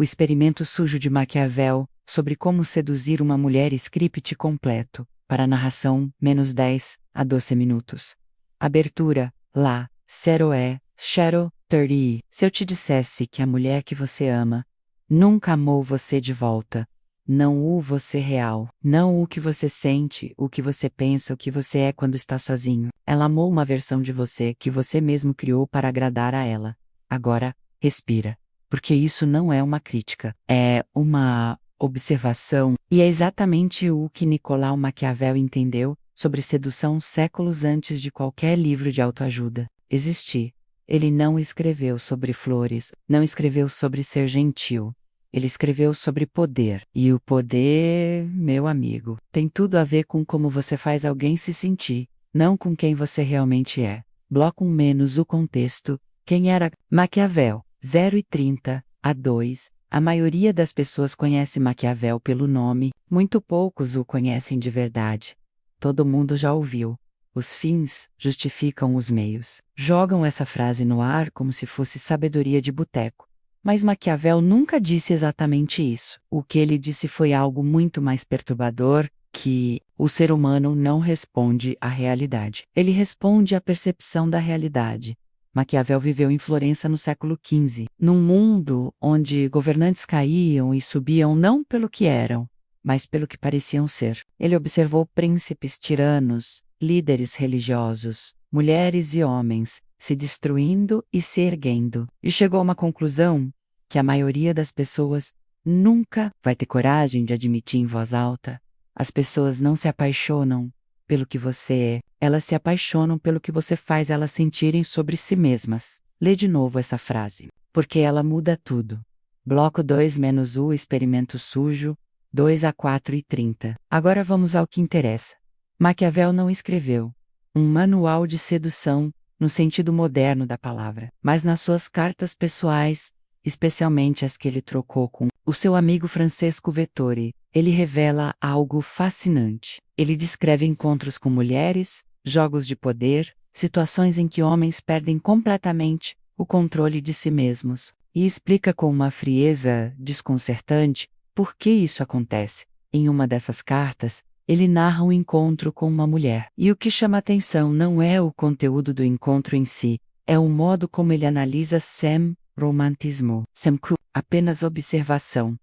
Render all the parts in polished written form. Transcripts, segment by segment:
O experimento sujo de Maquiavel, sobre como seduzir uma mulher, script completo, para narração, -10 a 12 minutos. Abertura, lá, 0 Shadow 30. Se eu te dissesse que a mulher que você ama nunca amou você de volta, não o você real, não o que você sente, o que você pensa, o que você é quando está sozinho. Ela amou uma versão de você que você mesmo criou para agradar a ela. Agora, respira. Porque isso não é uma crítica, é uma observação, e é exatamente o que Nicolau Maquiavel entendeu sobre sedução séculos antes de qualquer livro de autoajuda existir. Ele não escreveu sobre flores, não escreveu sobre ser gentil. Ele escreveu sobre poder. E o poder, meu amigo, tem tudo a ver com como você faz alguém se sentir, não com quem você realmente é. Bloco 1 menos o contexto. Quem era Maquiavel? 0:30 a 2. A maioria das pessoas conhece Maquiavel pelo nome, muito poucos o conhecem de verdade. Todo mundo já ouviu. Os fins justificam os meios. Jogam essa frase no ar como se fosse sabedoria de boteco. Mas Maquiavel nunca disse exatamente isso. O que ele disse foi algo muito mais perturbador, que o ser humano não responde à realidade. Ele responde à percepção da realidade. Maquiavel viveu em Florença no século XV, num mundo onde governantes caíam e subiam não pelo que eram, mas pelo que pareciam ser. Ele observou príncipes tiranos, líderes religiosos, mulheres e homens, se destruindo e se erguendo, e chegou a uma conclusão que a maioria das pessoas nunca vai ter coragem de admitir em voz alta. As pessoas não se apaixonam pelo que você é, elas se apaixonam pelo que você faz elas sentirem sobre si mesmas. Lê de novo essa frase, porque ela muda tudo. Bloco 2 menos o experimento sujo, 2 a 4:30. Agora vamos ao que interessa. Maquiavel não escreveu um manual de sedução no sentido moderno da palavra, mas nas suas cartas pessoais, especialmente as que ele trocou com o seu amigo Francesco Vettori, ele revela algo fascinante. Ele descreve encontros com mulheres, jogos de poder, situações em que homens perdem completamente o controle de si mesmos, e explica com uma frieza desconcertante por que isso acontece. Em uma dessas cartas, ele narra um encontro com uma mulher. E o que chama atenção não é o conteúdo do encontro em si, é o modo como ele analisa sem romantismo, sem apenas observação.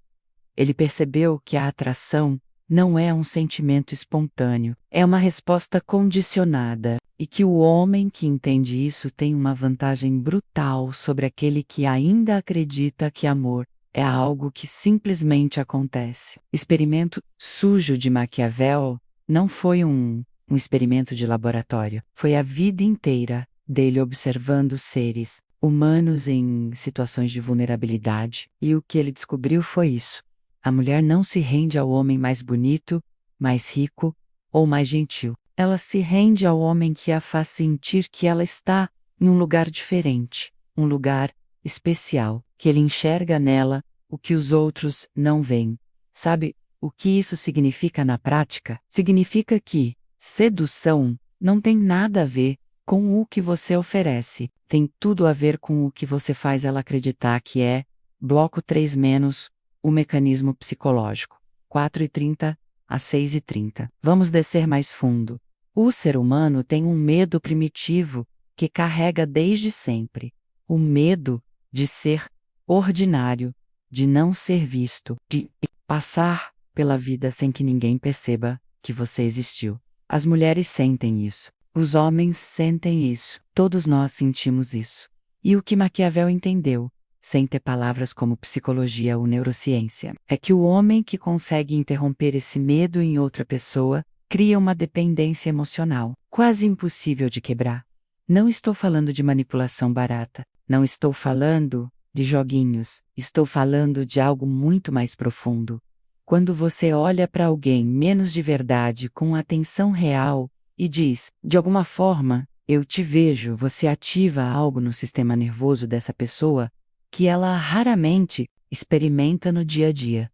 Ele percebeu que a atração não é um sentimento espontâneo, é uma resposta condicionada, e que o homem que entende isso tem uma vantagem brutal sobre aquele que ainda acredita que amor é algo que simplesmente acontece. Experimento sujo de Maquiavel não foi um experimento de laboratório. Foi a vida inteira dele observando seres humanos em situações de vulnerabilidade. E o que ele descobriu foi isso. A mulher não se rende ao homem mais bonito, mais rico ou mais gentil. Ela se rende ao homem que a faz sentir que ela está em um lugar diferente, um lugar especial, que ele enxerga nela o que os outros não veem. Sabe o que isso significa na prática? Significa que sedução não tem nada a ver com o que você oferece, tem tudo a ver com o que você faz ela acreditar que é. Bloco 3 menos o mecanismo psicológico. 4:30 a 6:30. Vamos descer mais fundo. O ser humano tem um medo primitivo que carrega desde sempre. O medo de ser ordinário, de não ser visto, de passar pela vida sem que ninguém perceba que você existiu. As mulheres sentem isso. Os homens sentem isso. Todos nós sentimos isso. E o que Maquiavel entendeu, sem ter palavras como psicologia ou neurociência, é que o homem que consegue interromper esse medo em outra pessoa cria uma dependência emocional, quase impossível de quebrar. Não estou falando de manipulação barata, não estou falando de joguinhos, estou falando de algo muito mais profundo. Quando você olha para alguém menos de verdade com atenção real e diz, de alguma forma, eu te vejo, você ativa algo no sistema nervoso dessa pessoa que ela raramente experimenta no dia a dia.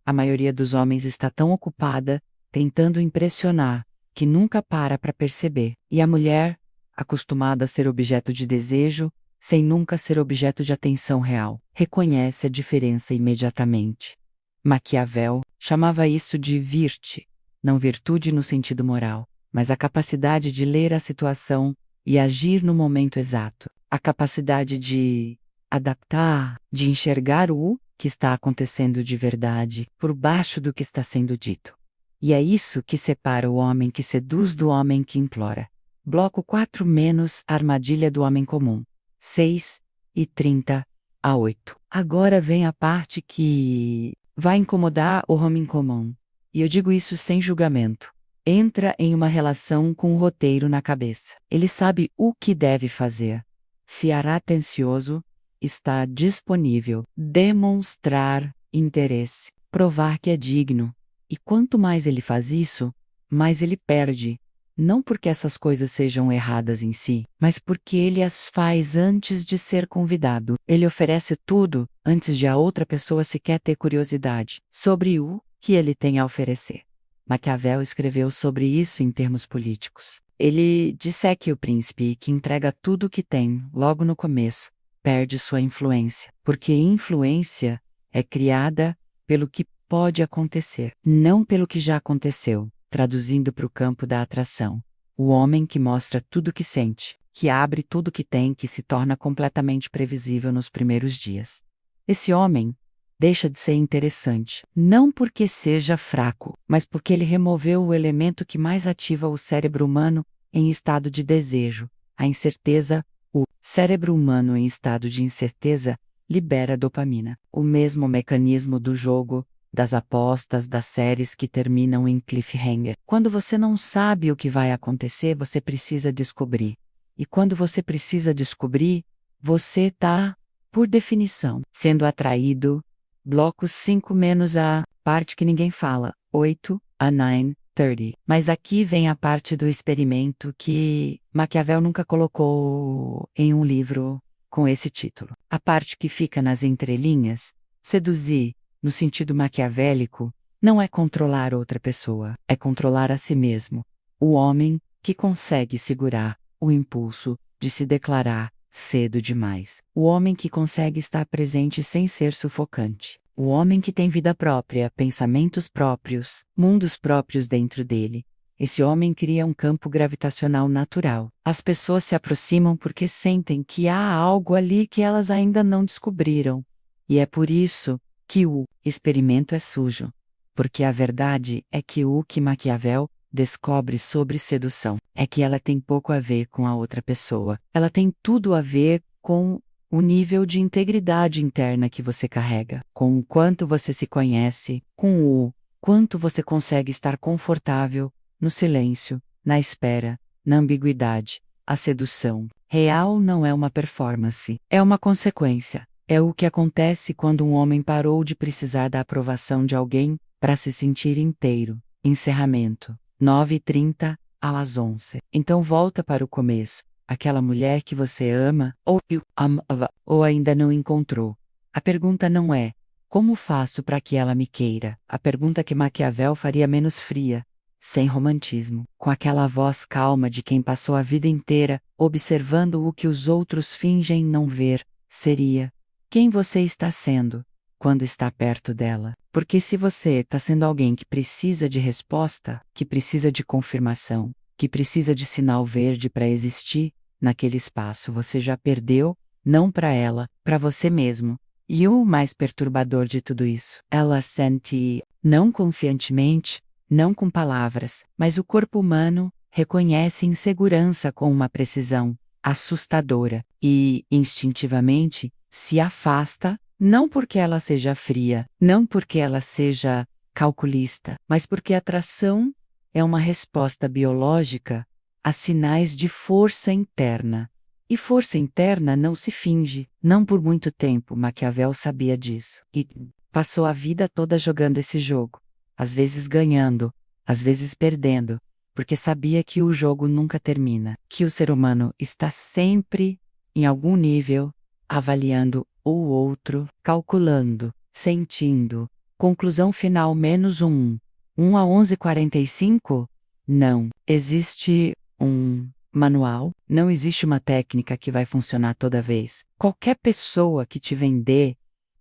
A maioria dos homens está tão ocupada tentando impressionar que nunca para perceber. E a mulher, acostumada a ser objeto de desejo, sem nunca ser objeto de atenção real. Reconhece a diferença imediatamente. Maquiavel chamava isso de virte, não virtude no sentido moral, mas a capacidade de ler a situação e agir no momento exato. A capacidade de adaptar, de enxergar o que está acontecendo de verdade por baixo do que está sendo dito. E é isso que separa o homem que seduz do homem que implora. Bloco 4 menos armadilha do homem comum. 6:30 a 8. Agora vem a parte que vai incomodar o homem comum. E eu digo isso sem julgamento. Entra em uma relação com o roteiro na cabeça. Ele sabe o que deve fazer. Ser atencioso, estar disponível, demonstrar interesse, provar que é digno. E quanto mais ele faz isso, mais ele perde. Não porque essas coisas sejam erradas em si, mas porque ele as faz antes de ser convidado. Ele oferece tudo antes de a outra pessoa sequer ter curiosidade sobre o que ele tem a oferecer. Maquiavel escreveu sobre isso em termos políticos. Ele disseca o príncipe que entrega tudo o que tem logo no começo, perde sua influência, porque influência é criada pelo que pode acontecer, não pelo que já aconteceu. Traduzindo para o campo da atração. O homem que mostra tudo o que sente, que abre tudo o que tem, que se torna completamente previsível nos primeiros dias. Esse homem deixa de ser interessante, não porque seja fraco, mas porque ele removeu o elemento que mais ativa o cérebro humano em estado de desejo, a incerteza. O cérebro humano em estado de incerteza libera dopamina. O mesmo mecanismo do jogo, das apostas, das séries que terminam em cliffhanger. Quando você não sabe o que vai acontecer, você precisa descobrir. E quando você precisa descobrir, você está, por definição, sendo atraído. Bloco 5 menos a parte que ninguém fala. 8:30. Mas aqui vem a parte do experimento que Maquiavel nunca colocou em um livro com esse título. A parte que fica nas entrelinhas, seduzir, no sentido maquiavélico, não é controlar outra pessoa, é controlar a si mesmo. O homem que consegue segurar o impulso de se declarar cedo demais. O homem que consegue estar presente sem ser sufocante. O homem que tem vida própria, pensamentos próprios, mundos próprios dentro dele. Esse homem cria um campo gravitacional natural. As pessoas se aproximam porque sentem que há algo ali que elas ainda não descobriram. E é por isso que o experimento é sujo, porque a verdade é que o que Maquiavel descobre sobre sedução é que ela tem pouco a ver com a outra pessoa. Ela tem tudo a ver com o nível de integridade interna que você carrega, com o quanto você se conhece, com o quanto você consegue estar confortável no silêncio, na espera, na ambiguidade. A sedução real não é uma performance, é uma consequência. É o que acontece quando um homem parou de precisar da aprovação de alguém para se sentir inteiro. Encerramento. 9:30 às 11. Então volta para o começo. Aquela mulher que você ama, ou amava, ou ainda não encontrou. A pergunta não é, como faço para que ela me queira? A pergunta que Maquiavel faria menos fria, sem romantismo, com aquela voz calma de quem passou a vida inteira observando o que os outros fingem não ver, seria: quem você está sendo quando está perto dela? Porque se você está sendo alguém que precisa de resposta, que precisa de confirmação, que precisa de sinal verde para existir, naquele espaço você já perdeu, não para ela, para você mesmo. E o mais perturbador de tudo isso, ela sente, não conscientemente, não com palavras, mas o corpo humano reconhece insegurança com uma precisão assustadora e, instintivamente, se afasta, não porque ela seja fria, não porque ela seja calculista, mas porque a atração é uma resposta biológica a sinais de força interna. E força interna não se finge, não por muito tempo. Maquiavel sabia disso. E passou a vida toda jogando esse jogo. Às vezes ganhando, às vezes perdendo, porque sabia que o jogo nunca termina, que o ser humano está sempre, em algum nível, avaliando o outro, calculando, sentindo. Conclusão final -1. 1 a 11:45? Não. Existe um manual, não existe uma técnica que vai funcionar toda vez. Qualquer pessoa que te vender,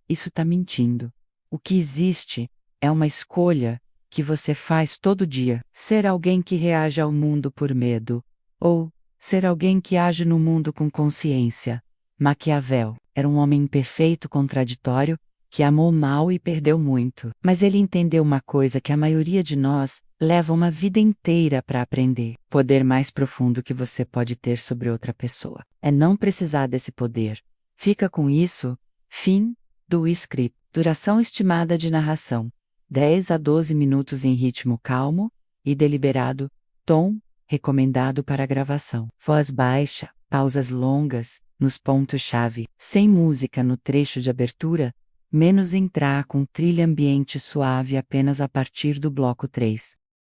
isso está mentindo. O que existe é uma escolha que você faz todo dia. Ser alguém que reage ao mundo por medo, ou ser alguém que age no mundo com consciência. Maquiavel era um homem imperfeito, contraditório, que amou mal e perdeu muito. Mas ele entendeu uma coisa que a maioria de nós leva uma vida inteira para aprender. O poder mais profundo que você pode ter sobre outra pessoa é não precisar desse poder. Fica com isso. Fim do script. Duração estimada de narração: 10 a 12 minutos em ritmo calmo e deliberado. Tom recomendado para gravação. Voz baixa, pausas longas nos pontos-chave, sem música no trecho de abertura, menos entrar com trilha ambiente suave apenas a partir do bloco 3.